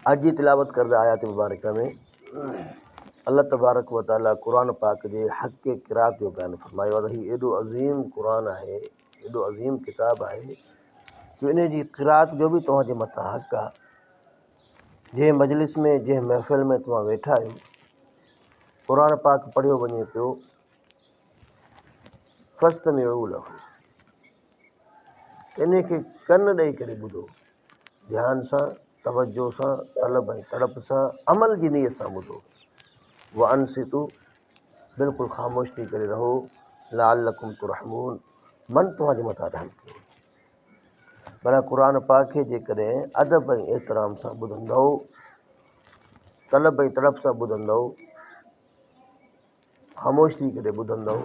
आज जी तिलावत करदा आयात मुबारक में अल्लाह तबारक व तआला कुरान पाक जे हक़ के क़िरात जो बयान फरमायो आहे। ही एॾो अज़ीम कुरान आहे, एॾो अज़ीम किताब आहे जो इन जी क़िरात जो भी तव्हांजे मथां हक़ आहे। जंहिं मजलिस में जंहिं महफ़िल में तव्हां वेठा आहियो, कुरान पाक पढ़ियो वञे पियो, फस्तमिऊ लहू, इन खे कन ॾेई करे ॿुधो, ध्यान सां, तवज्जो सां, तलब ऐं तड़प सां, अमल जी नीयत सां ॿुधो। व अनसितू, बिल्कुलु ख़ामोश थी करे रहो। लअल्लकुम तुरहमून, मन तव्हांजे मथां रहम कयो। भला क़ुरान पाक खे जेकॾहिं अदब ऐं एहतराम सां ॿुधंदव, तलब ऐं तड़प सां ॿुधंदव, ख़ामोश थी करे ॿुधंदव,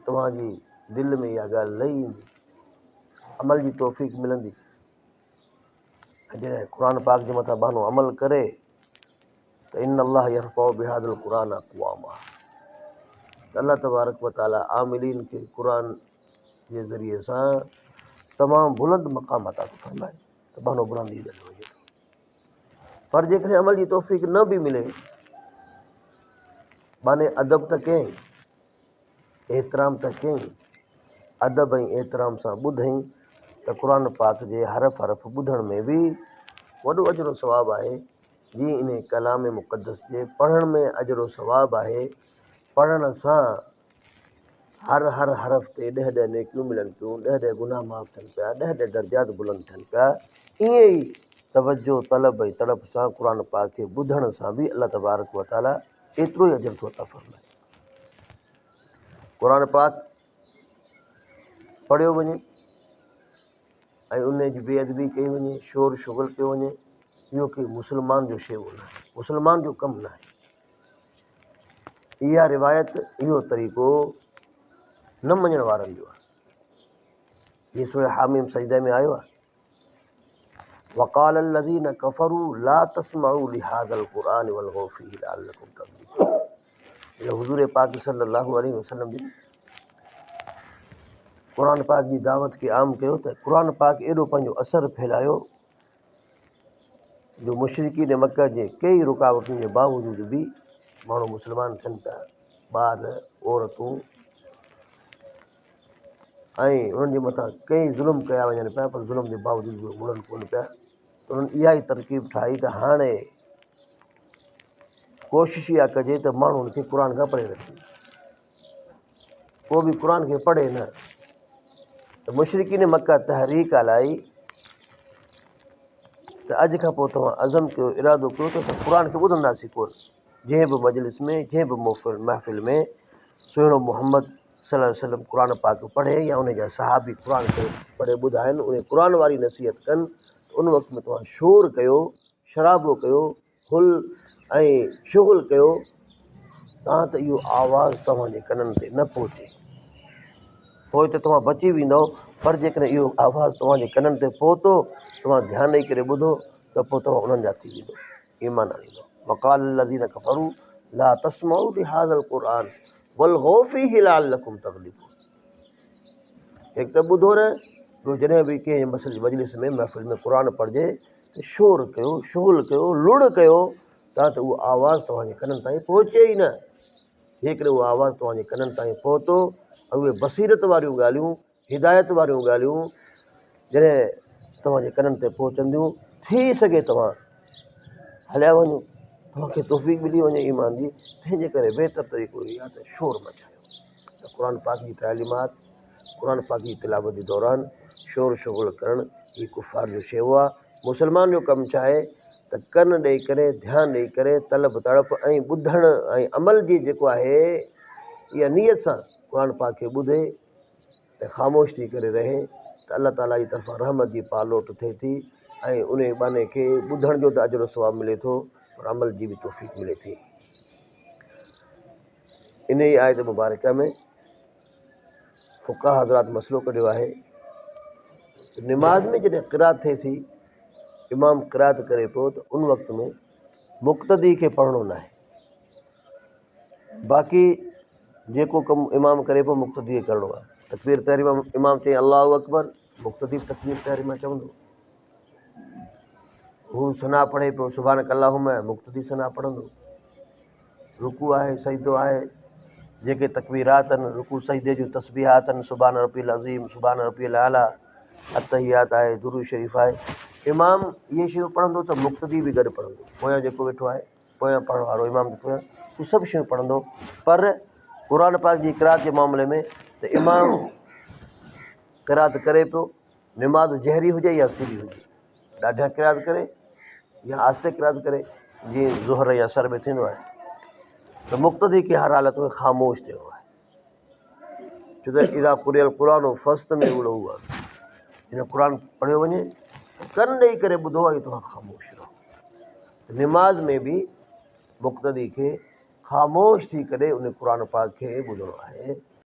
तव्हांजी दिलि में इहा ॻाल्हि लही ईंदी, अमल जी तौफ़ीक़ मिलंदी। जॾहिं क़ुरान पाक जे मथां माण्हू अमल करे त इन अल्लाह यरफ़उ बिहादल क़ुरान अक़वामा, अल्लाह तबारक व तआला आमिलीन खे क़ुरान जे ज़रिए सां तमामु बुलंद मक़ाम अता थो फरमाए, त माण्हू बुलंदी ॾे वञे थो। पर जेकॾहिं अमल जी तौफ़ीक़ न बि मिले, माने अदब त कयईं, एतिराम त कयईं, अदब ऐं एतिराम सां ॿुधईं, त क़ुरान पाक जे हरफ़ हरफ़ ॿुधण में बि वॾो अजरो सवाबु आहे। जीअं इन कलाम मुक़दस जे पढ़ण में अजरो सवाबु आहे। पढ़ण सां हर हरफ़ ते 10 नेकियूं मिलनि पियूं, 10 गुनाह माफ़ थियनि पिया, 10 दर्जात बुलंद थियनि पिया। ईअं ई तवज्जो, तलब ऐं तड़प सां क़ुरान पाक खे ॿुधण सां बि अल्लाह तबारक व तआला एतिरो ई अजर थो अता फरमाए। क़ुरान पाक पढ़ियो वञे ऐं उन जी बेअदबी कई वञे, शोर शुगल कयो वञे, इहो कि मुस्लमान जो शेवो न आहे, मुस्लमान जो कमु न आहे। इहा रिवायत, इहो तरीक़ो न मञण वारनि जो आहे। ये सूरह हामीम सजदे में आयो आहे। वक़ाल अल्लज़ीन कफ़रू ला तस्मऊ लिहाज़ल क़ुरान वल्ग़ौ फ़ीहि लअल्लकुम तग़लिबून। इहो हुज़ूर पाक सल्लल्लाहु अलैहि वसल्लम जी क़ुरान पाक जी दावत खे आम कयो त क़ुरान पाक एॾो पंहिंजो असरु फैलायो जो मुशरिकीन मक्का जे कई रुकावटुनि जे बावजूद बि माण्हू मुस्लमान थियनि पिया, ॿार औरतूं, ऐं उन्हनि जे मथां कई ज़ुल्म कया वञनि पिया, पर ज़ुल्म जे बावजूद बि मुड़नि कोन पिया। त उन्हनि इहा ई तरकीब ठाही त हाणे कोशिशि इहा कजे त माण्हू हुनखे क़ुरान खां परे रखे, को बि क़ुरान खे पढ़े न। त मुशरिकीन मक्का तहरीक हलाई त अॼु खां पोइ तव्हां अज़म कयो, इरादो कयो त असां क़ुरान खे ॿुधंदासीं कोन। जंहिं बि मजलिस में, जंहिं बि महफ़िल में सुहिणो मोहम्मद सल्लल्लाहु अलैहि वसल्लम क़ुरान पाक पढ़े या उन जा सहाबी क़ुरान खे पढ़े ॿुधाइनि, उन क़ुरान वारी नसीहत कनि, उन वक़्त में तव्हां शोर कयो, शराबो कयो, हुल ऐं शुगुल कयो, तव्हां त इहो आवाज़ु तव्हांजे कननि ते न पहुचे, पोइ त तव्हां बची वेंदव। पर जेकॾहिं इहो आवाज़ु तव्हांजे कननि ते पहुतो, तव्हां ध्यानु ॾेई करे ॿुधो, त पोइ तव्हां उन्हनि जा थी वेंदो, ईमान आणींदो। वक़ाल अल्लज़ीन कफ़रू ला तस्मऊ लिहाज़ल क़ुरान वल्ग़ौ फ़ीहि लअल्लकुम तग़लिबून। हिकु त ॿुधो न, ॿियो जॾहिं बि कंहिं मजलिस में महफ़िल में क़ुरान पढ़िजे त शोर कयो, शुगुल कयो, लुड़ कयो, तव्हां त उहा आवाज़ु तव्हांजे कननि ताईं पहुचे ई न। जेकॾहिं उहा आवाज़ु तव्हांजे कननि ताईं पहुतो, ऐं उहे बसीरत वारियूं ॻाल्हियूं, हिदायत वारियूं ॻाल्हियूं जॾहिं तव्हांजे कननि ते पहुचंदियूं, थी सघे तव्हां हलिया वञो, तव्हांखे तौफ़ीक़ मिली वञे ईमान जी। तंहिंजे करे बहितर तरीक़ो इहो आहे त शोर मचायो। त क़ुरान पाक जी तालीमात, क़ुरान पाक जी तिलावत जे दौरान शोर शुगुल करणु हीउ कुफ़ार जो शेवो आहे। मुस्लमान जो कमु छा आहे त कन ॾेई करे, ध्यानु ॾेई करे, तलब तड़प ऐं ॿुधण ऐं अमल जी जेको आहे इहा नीयत सां क़ुरान पाक खे ॿुधे, त ख़ामोश थी करे रहे, त अल्लाह ताला जी तरफ़ां रहमत जी पालोट थिए थी, ऐं उन बाने खे ॿुधण जो त अजर सवाबु मिले थो, पर अमल जी बि तौफ़ीक़ मिले थी। इन ई आयत मुबारक में फ़ुक़हा हज़रात मसइलो कढियो आहे, निमाज़ में जॾहिं क़िरात थिए थी, इमाम क़िरात करे पियो, त उन वक़्त में मुक़्तदी खे पढ़णो न आहे। बाक़ी जेको कमु इमाम करे पियो, मुक़्तदी खे करिणो आहे। तकबीर तहरीमा इमाम चई अल्लाहु अकबर, मुक़्तदी तकबीर तहरीमा चवंदो। हू सना पढ़े पियो सुभानक अल्लाहुम, मुक़्तदी सना पढ़ंदो। रुकू आहे, सजदो आहे, जेके तकबीरात आहिनि, रुकू सजदे जूं तस्बीहात आहिनि, सुभान रब्बिल अज़ीम, सुभान रब्बिल आला, अतहियात आहे, दुरूद शरीफ़ आहे। इमाम इहे शयूं पढ़ंदो त मुक़्तदी बि गॾु पढ़ंदो। पोयां जेको वेठो आहे, पोयां पढ़ण वारो इमाम जे पोयां, हू सभु शयूं पढ़ंदो। पर क़ुर पाक जी क़िरात जे मामले में त इमाम क़िरात करे पियो, निमाज़ जहरी हुजे या सिरी हुजे, ॾाढा क़िरात करे या आस्ते क़िरात करे, जीअं ज़ुहर या असर में थींदो आहे, त मुक़्तदी खे हर हालत में ख़ामोश थियो आहे। छो त इज़ा क़ुरिअल क़ुरान फ़स्तमिऊ लहू आहे, हिन क़ुर पढ़ियो वञे, कन ॾेई करे ॿुधो ऐं तव्हां ख़ामोश रहो। निमाज़ में बि मुक़्तदी खे ख़ामोश थी करे उन क़ुर पाक खे ॿुधणो आहे।